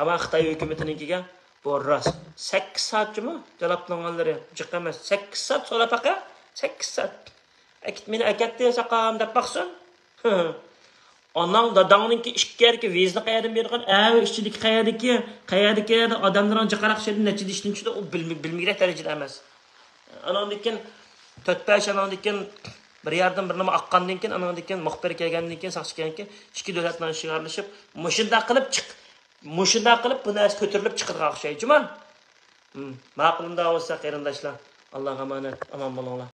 Ama Xitoy hukumatininkiga bu rost. 8 soatchimi? Jaloblanganlari jiq emas. 8 soat so'rab baqa. 8 soat. Akit meni akatda saqam deb baqsin. Onang dadangninki ishkerki vizni qayerdan bergan? Ishchilik qayerdiki odamlarning jiqaraq şeyden necha ishdan tushdi, u bilmaydigan darajada emas. Anandan keyin 4-5 anandan keyin bir yerdan bir nima oqqandan keyin anandan keyin muxbir kelgandan keyin saqchi kelgandan keyin ikki davlatlar shigarlashib, mushunda qilib chiq. Mushunda qilib bu narsa ko'tarilib chiqirgan o'xshaydi. Ma'qulimda bo'lsa qarindoshlar, Allohga amonat, omon bo'linglar.